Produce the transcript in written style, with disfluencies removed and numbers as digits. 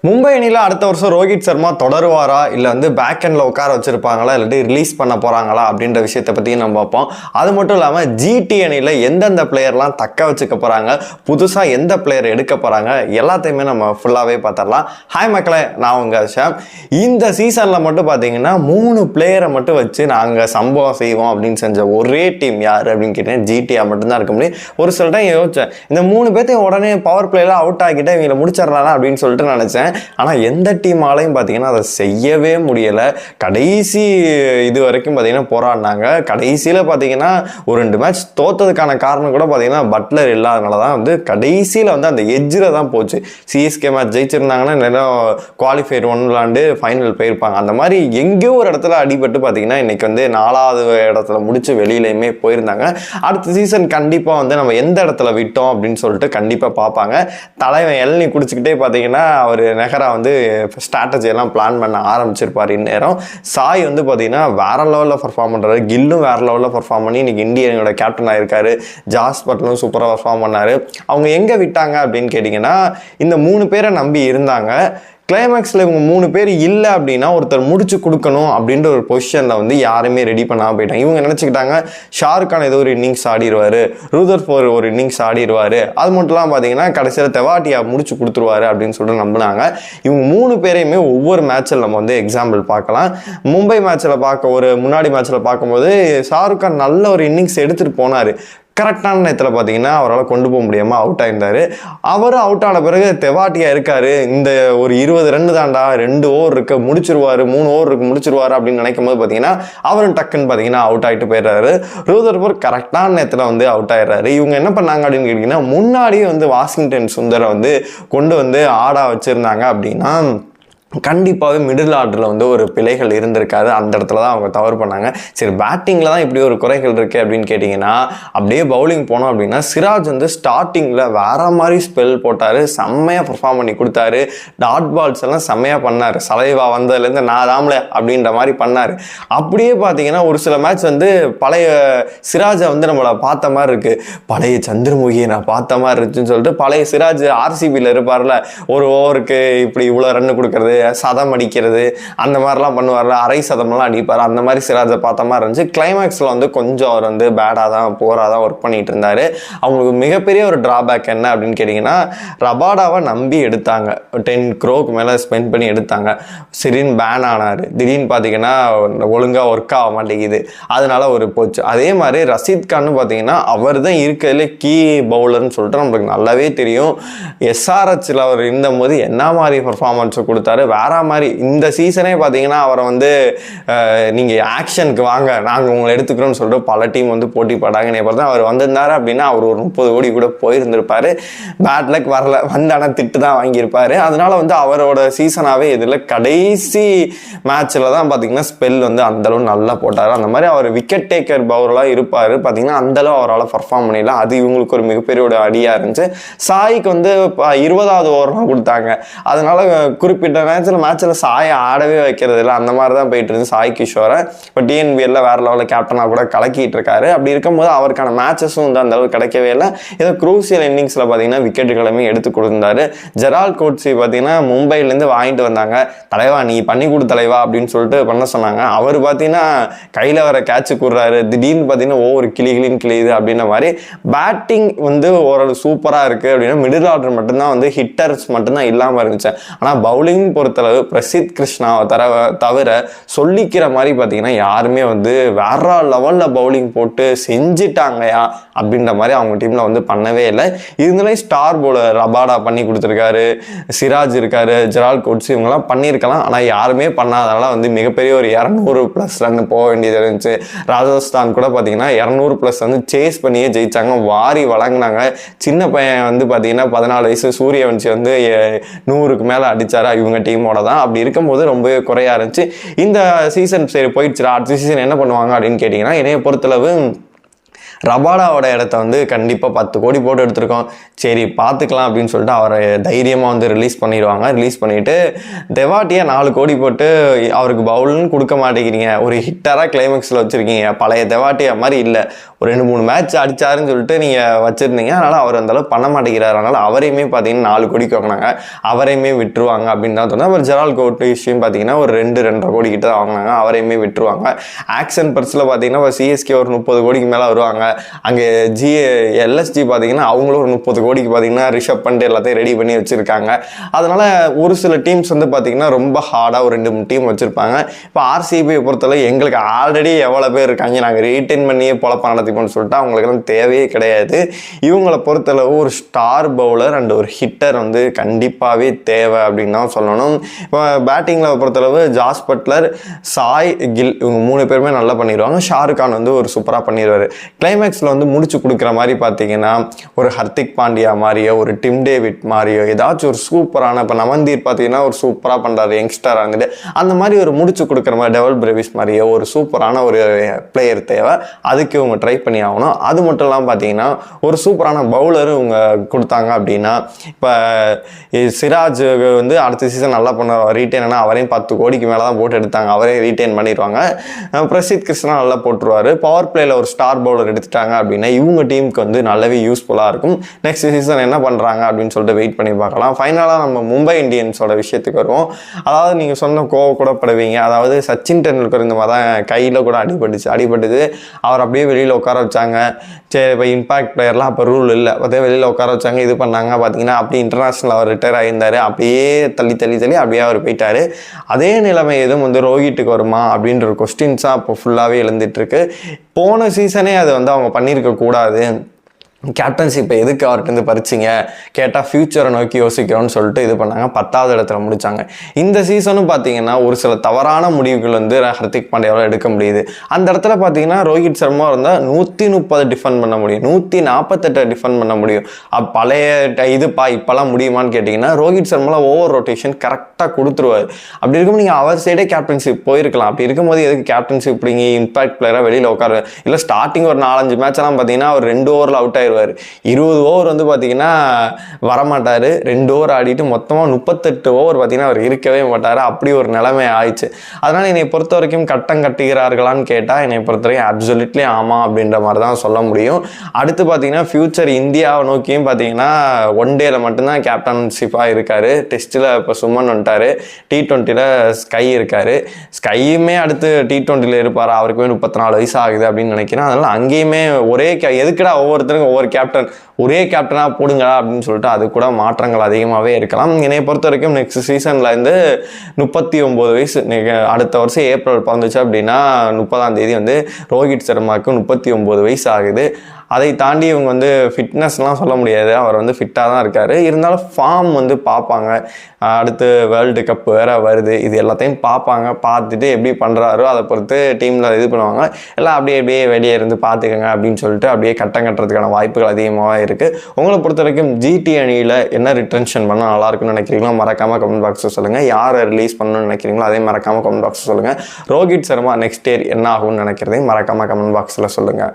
மும்பை அணியில் அடுத்த வருஷம் ரோஹித் சர்மா தொடருவாரா இல்லை வந்து பேக் எண்டில் உட்கார வச்சிருப்பாங்களா இல்லாட்டி ரிலீஸ் பண்ண போகிறாங்களா அப்படின்ற விஷயத்தை பற்றியும் நம்ம பார்ப்போம். அது மட்டும் இல்லாமல் ஜிடி அணியில் எந்தெந்த பிளேயர்லாம் தக்க வச்சுக்க போகிறாங்க, புதுசாக எந்த பிளேயர் எடுக்க போகிறாங்க எல்லாத்தையுமே நம்ம ஃபுல்லாகவே பார்த்துடலாம். ஹாய் மக்களே, நான் உங்கள் ஷாம். இந்த சீசனில் மட்டும் பார்த்தீங்கன்னா 3 பிளேயரை மட்டும் வச்சு நாங்கள் சம்பவம் செய்வோம் அப்படின்னு செஞ்ச ஒரே டீம் யார் அப்படின்னு கேட்டேன், ஜிடியாக மட்டும்தான் இருக்க முடியும். ஒரு சில டைம் யோசிச்சேன், இந்த 3 பேர்த்தையும் உடனே பவர் பிளேயில் அவுட் ஆகிட்டேன் இவங்களை முடிச்சிடலாம் அப்படின்னு சொல்லிட்டு நினச்சேன். ஆனால் எந்த டீமாலையும் பார்த்தீங்கன்னா அதை செய்யவே முடியலை. கடைசி இது வரைக்கும் பார்த்தீங்கன்னா போராடினாங்க. கடைசியில் பார்த்தீங்கன்னா ஒரு 2 மேட்ச் தோத்ததுக்கான காரணம் கூட பார்த்தீங்கன்னா பட்லர் இல்லாதனால தான் வந்து கடைசியில் வந்து அந்த எட்ஜில் தான் போச்சு. சிஎஸ்கே மேட்ச் ஜெயிச்சிருந்தாங்கன்னா இன்னும் குவாலிஃபயர் 1 விளாண்டு ஃபைனல் போயிருப்பாங்க. அந்த மாதிரி எங்கேயோ ஒரு இடத்துல அடிபட்டு பார்த்தீங்கன்னா இன்னைக்கு வந்து 4வது இடத்துல முடிச்சு வெளியிலையுமே போயிருந்தாங்க. அடுத்த சீசன் கண்டிப்பாக வந்து நம்ம எந்த இடத்துல விட்டோம் அப்படின்னு சொல்லிட்டு கண்டிப்பாக பார்ப்பாங்க. தலைவன் இளநீ குடிச்சுக்கிட்டே பார்த்தீங்கன்னா அவர் நெஹரா வந்து ஸ்ட்ராட்டஜி எல்லாம் பிளான் பண்ண ஆரம்பிச்சிருப்பார். இந்நேரம் சாய் வந்து பார்த்தீங்கன்னா வேற லெவலில் பர்ஃபார்ம் பண்ணுறாரு. கில்லும் வேற லெவலில் பர்ஃபார்ம் பண்ணி இன்னைக்கு இந்தியனோட கேப்டன் ஆயிருக்காரு. ஜாஸ் பட்லரும் சூப்பராக பர்ஃபார்ம் பண்ணாரு. அவங்க எங்கே விட்டாங்க அப்படின்னு கேட்டிங்கன்னா இந்த 3 பேரை நம்பி இருந்தாங்க. கிளைமேக்ஸில் இவங்க 3 பேர் இல்லை அப்படின்னா ஒருத்தர் முடிச்சு கொடுக்கணும் அப்படின்ற ஒரு பொசிஷனில் வந்து யாருமே ரெடி பண்ணாமல் போயிட்டாங்க. இவங்க நினச்சிக்கிட்டாங்க ஷாருக் கான் ஏதோ ஒரு இன்னிங்ஸ் ஆடிடுவார், ரூதர்ஃபோர்ட் ஒரு இன்னிங்ஸ் ஆடிடுவார், அது மட்டும்லாம் பார்த்தீங்கன்னா கடைசியில் தெவாட்டியா முடிச்சு கொடுத்துருவாரு அப்படின்னு சொல்லிட்டு நம்பினாங்க. இவங்க 3 பேரையுமே ஒவ்வொரு மேட்சில் நம்ம வந்து எக்ஸாம்பிள் பார்க்கலாம். மும்பை மேட்சில் முன்னாடி மேட்சில் பார்க்கும்போது ஷாருக் கான் நல்ல ஒரு இன்னிங்ஸ் எடுத்துகிட்டு போனார். கரெக்டான நேரத்தில் பார்த்தீங்கன்னா அவரால் கொண்டு போக முடியாமல் அவுட் ஆயிருந்தார். அவரும் அவுட் ஆன பிறகு தெவாட்டியா இருக்கார், இந்த ஒரு 20 ரன் தாண்டா, 2 ஓவர் இருக்கு முடிச்சிருவார், 3 ஓவர் இருக்கு முடிச்சிருவார் அப்படின்னு நினைக்கும் போது பார்த்தீங்கன்னா அவரும் டக்குன்னு பார்த்தீங்கன்னா அவுட் ஆகிட்டு போயிடுறாரு. ரூதர்ஃபோர்ட் கரெக்டான நேரத்தில் வந்து அவுட் ஆயிடுறாரு. இவங்க என்ன பண்ணாங்க அப்படின்னு கேட்டிங்கன்னா முன்னாடியே வந்து வாஷிங்டன் சுந்தரை வந்து கொண்டு வந்து ஆடா வச்சுருந்தாங்க அப்படின்னா கண்டிப்பாகவே மிடில் ஆர்டரில் வந்து ஒரு பிழைகள் இருந்திருக்காது. அந்த இடத்துல தான் அவங்க தவறு பண்ணாங்க. சரி, பேட்டிங்கில் தான் இப்படி ஒரு குறைகள் இருக்குது அப்படின்னு கேட்டிங்கன்னா அப்படியே பவுலிங் போனோம் அப்படின்னா சிராஜ் வந்து ஸ்டார்டிங்கில் வேற மாதிரி ஸ்பெல் போட்டார், செம்மையாக பர்ஃபார்ம் பண்ணி கொடுத்தாரு. டாட் பால்ஸ் எல்லாம் செம்மையாக பண்ணார். சலைவா வந்ததுலேருந்து நான் தாமல அப்படின்ற மாதிரி பண்ணார். அப்படியே பார்த்தீங்கன்னா ஒரு சில மேட்ச் வந்து பழைய சிராஜை வந்து நம்மளை பார்த்த மாதிரி இருக்குது, பழைய சந்திரமுகியை நான் பார்த்த மாதிரி இருந்துச்சுன்னு சொல்லிட்டு பழைய சிராஜ் ஆர்சிபியில் இருப்பார்ல, ஒரு ஓவருக்கு இப்படி இவ்வளோ ரன்னு கொடுக்குறது, சதம் அடிக்கிறது, அந்த மாதிரிலாம் பண்ணுவார்ல, அரை சதம்லாம் அடிப்பார். அந்த மாதிரி சிராஜை பார்த்த மாதிரி இருந்துச்சு. கிளைமேக்ஸில் வந்து கொஞ்சம் அவர் வந்து பேடாக தான் போராதான் ஒர்க் பண்ணிட்டு இருந்தார். அவங்களுக்கு மிகப்பெரிய ஒரு ட்ராபேக் என்ன அப்படின்னு கேட்டிங்கன்னா ரபாடாவை நம்பி எடுத்தாங்க. 10 crore மேலே ஸ்பெண்ட் பண்ணி எடுத்தாங்க. சிறின் பேன் ஆனார். திடீர்னு பார்த்தீங்கன்னா ஒழுங்காக ஒர்க் ஆக மாட்டேங்குது, அதனால ஒரு போச்சு. அதே மாதிரி ரஷீத் கான்னு பார்த்தீங்கன்னா அவர் தான் இருக்கிறதுல கீ பவுலர்னு சொல்லிட்டு நம்மளுக்கு நல்லாவே தெரியும். எஸ்ஆர்ஹெச்சில் அவர் இருந்தபோது என்ன மாதிரி பர்ஃபார்மன்ஸை கொடுத்தாரு, வேற மாதிரி. இந்த சீசனே பார்த்தீங்கன்னா அவரை வந்து நீங்கள் ஆக்ஷனுக்கு வாங்க நாங்கள் உங்களை எடுத்துக்கிறோம்னு சொல்லிட்டு பல டீம் வந்து போட்டி போட்டாங்க. என்னை பார்த்தா அவர் வந்திருந்தாரு அப்படின்னா அவர் ஒரு 30 கோடி கூட போயிருந்திருப்பார். பேட் லக் வரல, வந்தான திட்டு தான் வாங்கியிருப்பார். அதனால வந்து அவரோட சீசனாகவே இதில் கடைசி மேட்ச்சில் தான் பார்த்தீங்கன்னா ஸ்பெல் வந்து அந்தளவு நல்லா போட்டார். அந்த மாதிரி அவர் விக்கெட் டேக்கர் பவுலராக இருப்பார். பார்த்தீங்கன்னா அந்தளவு அவரால் பர்ஃபார்ம் பண்ணிடலாம். அது இவங்களுக்கு ஒரு மிகப்பெரிய ஒரு அடியாக இருந்துச்சு. சாய்க்கு வந்து 20வது ஓவர்லாம் கொடுத்தாங்க. அதனால குறிப்பிட்ட மேட்ச்சில் சாயை ஆடவே வைக்கிறது இல்லை, அந்த மாதிரி தான் போயிட்டு இருந்து சாய் கிஷோரை. இப்போ டிஎன்பிஎல்ல வேற லெவலில் கேப்டனாக கூட கலக்கிட்டு இருக்காரு. அப்படி இருக்கும்போது அவருக்கான மேட்சஸும் வந்து அந்த அளவுக்கு கிடைக்கவே இல்லை. ஏதோ குரூசியல் இன்னிங்ஸில் பார்த்தீங்கன்னா விக்கெட்டுகளுமே எடுத்து கொடுத்துருந்தாரு. ஜெரால்ட் கோட்ஸி பார்த்தீங்கன்னா மும்பைலேருந்து வாங்கிட்டு வந்தாங்க. தலைவா நீ பண்ணி கொடு தலைவா அப்படின்னு சொல்லிட்டு பண்ண சொன்னாங்க. அவர் பார்த்தீங்கன்னா கையில் வர கேட்சு கூடுறாரு. திடீர்னு பார்த்தீங்கன்னா ஒவ்வொரு கிளியுது அப்படின்ற மாதிரி. பேட்டிங் வந்து ஓரளவு சூப்பராக இருக்குது அப்படின்னா மிடில் ஆர்டர் மட்டும்தான் வந்து ஹிட்டர்ஸ் மட்டும்தான் இல்லாமல் இருந்துச்சு. ஆனால் பவுலிங் பொறுத்தளவு பிரசித் கிருஷ்ணாவை தவிர சொல்லிக்கிற மாதிரி பார்த்தீங்கன்னா யாருமே வந்து வேற லெவலில் பவுலிங் போட்டு செஞ்சிட்டாங்கயா அப்படின்ற மாதிரி அவங்க டீமில் வந்து பண்ணவே இல்லை. இருந்தாலும் ஸ்டார் பவுலர் ரபாடா பண்ணி கொடுத்துருக்காரு, சிராஜ் இருக்காரு, ஜெரால்ட் கோட்ஸ் இவங்கெல்லாம் பண்ணியிருக்கலாம். ஆனால் யாருமே பண்ணாதனால வந்து மிகப்பெரிய ஒரு 200+ ரன் போக வேண்டியது இருந்துச்சு. ராஜஸ்தான் கூட பார்த்தீங்கன்னா 200+ வந்து சேஸ் பண்ணியே ஜெயிச்சாங்க, வாரி வழங்கினாங்க. சின்ன பையன் வந்து பார்த்தீங்கன்னா 14 வயசு சூரியவன்சி வந்து 100க்கு மேலே அடித்தார் இவங்க டீமோட தான். அப்படி இருக்கும்போது ரொம்பவே குறையா இருந்துச்சு. இந்த சீசன் சரி போயிடுச்சு, அடுத்த சீசன் என்ன பண்ணுவாங்க அப்படின்னு கேட்டிங்கன்னா என்னைய பொறுத்தளவு ரபாடாவோட இடத்த வந்து கண்டிப்பாக 10 கோடி போட்டு எடுத்திருக்கோம், சரி பார்த்துக்கலாம் அப்படின்னு சொல்லிட்டு அவரை தைரியமாக வந்து ரிலீஸ் பண்ணிடுவாங்க. ரிலீஸ் பண்ணிவிட்டு தெவாட்டியை 4 கோடி போட்டு அவருக்கு பவுல்னு கொடுக்க மாட்டேங்கிறீங்க, ஒரு ஹிட்டராக கிளைமேக்ஸில் வச்சுருக்கீங்க, பழைய தெவாட்டியா மாதிரி இல்லை, ஒரு 2-3 மேட்ச் அடித்தாருன்னு சொல்லிட்டு நீங்கள் வச்சுருந்தீங்க, அதனால் அவர் அந்தளவு பண்ண மாட்டேங்கிறார், அதனால் அவரையுமே பார்த்தீங்கன்னா 4 கோடிக்கு வாங்கினாங்க, அவரையுமே விட்டுருவாங்க அப்படின்னு தான் தோணுது. அப்புறம் ஜெரால்ட் விஷயம் பார்த்தீங்கன்னா ஒரு 2-2.5 கோடி கிட்ட தான் வாங்கினாங்க, அவரையுமே விட்டுருவாங்க. ஆக்ஷன் பர்ஸில் பார்த்தீங்கன்னா இப்போ சிஎஸ்கே ஒரு 30 கோடிக்கு மேலே வருவாங்க, அங்கே எல்எஸ்ஜி பார்த்தீங்கன்னா அவங்களும் ஒரு 30 கோடிக்கு பார்த்தீங்கன்னா ரிஷப் பண்ட் எல்லாத்தையும் ரெடி பண்ணி வச்சுருக்காங்க. அதனால் ஒரு சில டீம்ஸ் வந்து பார்த்தீங்கன்னா ரொம்ப ஹார்டாக ஒரு 2-3 டீம் வச்சுருப்பாங்க. இப்போ ஆர்சிபியை பொறுத்தவரை எங்களுக்கு ஆல்ரெடி எவ்வளோ பேர் இருக்காங்க, நாங்கள் ரீட்டைன் பண்ணியே பொழப்ப நடத்திப்போம்னு சொல்லிட்டு அவங்களுக்கெல்லாம் தேவையே கிடையாது. இவங்களை பொறுத்தளவு ஒரு ஸ்டார் பவுலர் அண்ட் ஒரு ஹிட்டர் வந்து கண்டிப்பாகவே தேவை அப்படின்னு தான் சொல்லணும். இப்போ பேட்டிங்கில் பொறுத்தளவு ஜாஸ் பட்லர், சாய் கில் இவங்க 3 பேருமே நல்லா பண்ணிடுவாங்க. ஷாருக் கான் வந்து ஒரு சூப்பராக பண்ணிடுவார். கிளைமேக்ஸில் வந்து முடிச்சு கொடுக்குற மாதிரி பார்த்தீங்கன்னா ஒரு ஹர்திக் பாண்டியா மாதிரியோ ஒரு டிம் டேவிட் மாதிரியோ ஏதாச்சும் ஒரு சூப்பரான, இப்போ நவந்தீர் பார்த்தீங்கன்னா ஒரு சூப்பராக பண்ணுறாரு யங்ஸ்டராக இருந்துட்டு, அந்த மாதிரி ஒரு முடிச்சு கொடுக்குற மாதிரி டெவல் பிரேவிஸ் மாதிரியோ ஒரு சூப்பரான ஒரு பிளேயர் தேவை. அதுக்கு இவங்க ட்ரை பண்ணி ஆகணும். அது மட்டும் இல்லாமல் பார்த்தீங்கன்னா ஒரு சூப்பரான பவுலர் இவங்க கொடுத்தாங்க அப்படின்னா, இப்போ சிராஜ் வந்து அடுத்த சீசன் நல்லா பண்ணுவார், ரீட்டைன் அவரையும் 10 கோடிக்கு மேலே தான் போட்டு எடுத்தாங்க, அவரே ரீட்டைன் பண்ணிடுவாங்க. பிரசித் கிருஷ்ணா நல்லா போட்டுருவார். பவர் பிளேயில் ஒரு ஸ்டார் பவுலர் எடுத்துட்டாங்க அப்படின்னா இவங்க டீமுக்கு வந்து நல்லாவே யூஸ்ஃபுல்லாக இருக்கும். நெக்ஸ்ட் சீசன் என்ன பண்ணுறாங்க அப்படின்னு சொல்லிட்டு வெயிட் பண்ணி பார்க்கலாம். ஃபைனலாக நம்ம மும்பை இந்தியன்ஸோட விஷயத்துக்கு வருவோம். அதாவது நீங்கள் சொன்ன கூட படுவீங்க, அதாவது சச்சின் டெண்டுல்கர் இந்த மாதிரி தான் கையில் கூட அடிபட்டுது, அவர் அப்படியே வெளியில் உட்கார வச்சாங்க. சரி இப்போ இம்பாக்ட் பிளேயர்லாம் அப்போ ரூல் இல்லை, பார்த்தா வெளியில் உட்கார வச்சாங்க, இது பண்ணாங்க. பார்த்தீங்கன்னா அப்படி இன்டர்நேஷ்னல் அவர் ரிட்டையர் ஆகியிருந்தார், அப்படியே தள்ளி அப்படியே அவர் போயிட்டார். அதே நிலைமை எதுவும் வந்து ரோஹித்துக்கு வருமா அப்படின்ற ஒரு கொஸ்டின்ஸாக இப்போ ஃபுல்லாகவே எழுந்துட்டுருக்கு. போன சீசனே அது வந்து அவங்க பண்ணியிருக்க கூடாது, கேப்டன்ஷிப்பை எதுக்கு அவர்கிட்ட பறிச்சிங்க கேட்டால் ஃபியூச்சரை நோக்கி யோசிக்கிறோன்னு சொல்லிட்டு இது பண்ணாங்க, 10வது இடத்துல முடித்தாங்க. இந்த சீசனும் பார்த்தீங்கன்னா ஒரு சில தவறான முடிவுகள் வந்து ஹர்திக் பாண்டியாவால் எடுக்க முடியுது. அந்த இடத்துல பார்த்தீங்கன்னா ரோஹித் சர்மா இருந்தால் 130 டிஃபெண்ட் பண்ண முடியும், 148 டிஃபெண்ட் பண்ண முடியும். பழைய இப்போலாம் முடியுமான்னு கேட்டிங்கன்னா ரோஹித் சர்மாவில் ஓவர் ரொட்டேஷன் கரெக்டாக கொடுத்துருவார். அப்படி இருக்கும்போது நீங்கள் அவர் சைடே கேப்டன்ஷிப் போயிருக்கலாம். அப்படி இருக்கும்போது எதுக்கு கேப்டன்ஷிப் பிடிங்க இம்பாக்ட் பிளேயராக வெளியில் உட்காரு, இல்லை ஸ்டார்டிங் ஒரு 4-5 மேட்ச்லாம் பார்த்தீங்கன்னா அவர் 2 ஓவரில் அவுட் ஆகி 20 ஓவர் வந்து பார்த்தீங்கன்னா வரமாட்டார், 2 ஓவர் ஆடிட்டு மொத்தமாக 38 ஓவர் பார்த்தீங்கன்னா அவர் இருக்கவே மாட்டார். அப்படி ஒரு நிலைமை ஆயிடுச்சு. அதனால் என்னை பொறுத்த வரைக்கும் கட்டம் கட்டுகிறார்களான்னு கேட்டால் என்னை பொறுத்த வரைக்கும் அப்சல்யூட்லி ஆமாம் அப்படின்ற மாதிரி தான் சொல்ல முடியும். அடுத்து பார்த்தீங்கன்னா ஃபியூச்சர் இந்தியாவை நோக்கியும் பார்த்தீங்கன்னா ஒன் டேல மட்டும்தான் கேப்டன்ஷிப்பாக இருக்கார். டெஸ்ட்டில் இப்போ சுமன் வந்துட்டார், T20ல் ஸ்கை இருக்கார். ஸ்கையுமே அடுத்து T20ல் இருப்பார், அவருக்குமே 34 வயசு ஆகுது அப்படின்னு நினைக்கிறேன். அதனால் அங்கேயுமே எதுக்குடா ஒவ்வொருத்தருக்கும் ஒவ்வொரு கேப்டன் ஒரே கேப்டனாக போடுங்களா அப்படின்னு சொல்லிட்டு அது கூட மாற்றங்கள் அதிகமாகவே இருக்கலாம். என்னை பொறுத்த வரைக்கும் நெக்ஸ்ட் சீசனில் இருந்து 39 வயசு, அடுத்த வருஷம் ஏப்ரல் பிறந்துச்சு அப்படின்னா 30ஆம் தேதி வந்து ரோஹித் சர்மாவுக்கு 39 வயசு ஆகுது. அதை தாண்டி இவங்க வந்து ஃபிட்னஸ்லாம் சொல்ல முடியாது, அவர் வந்து ஃபிட்டாக தான் இருக்கார். இருந்தாலும் ஃபார்ம் வந்து பார்ப்பாங்க, அடுத்து வேர்ல்டு கப் வேறு வருது, இது எல்லாத்தையும் பார்ப்பாங்க. பார்த்துட்டு எப்படி பண்ணுறாரோ அதை பொறுத்து டீமில் இது பண்ணுவாங்க. எல்லாம் அப்படியே வெளியே இருந்து பார்த்துக்கங்க அப்படின்னு சொல்லிட்டு அப்படியே கட்டம் கட்டுறதுக்கான வாய்ப்புகள் அதிகமாக இருக்குது. உங்களை பொறுத்த வரைக்கும் ஜிடி அணியில் என்ன ரிட்டன்ஷன் பண்ணால் நல்லாயிருக்குன்னு நினைக்கிறீங்களோ மறக்காமல் கமெண்ட் பாக்ஸில் சொல்லுங்கள். யாரை ரிலீஸ் பண்ணணும்னு நினைக்கிறீங்களோ அதே மறக்காமல் கமெண்ட் பாக்ஸில் சொல்லுங்கள். ரோஹித் சர்மா நெக்ஸ்ட் இயர் என்ன ஆகும்னு நினைக்கிறதையும் மறக்காமல் கமெண்ட் பாக்ஸில் சொல்லுங்கள்.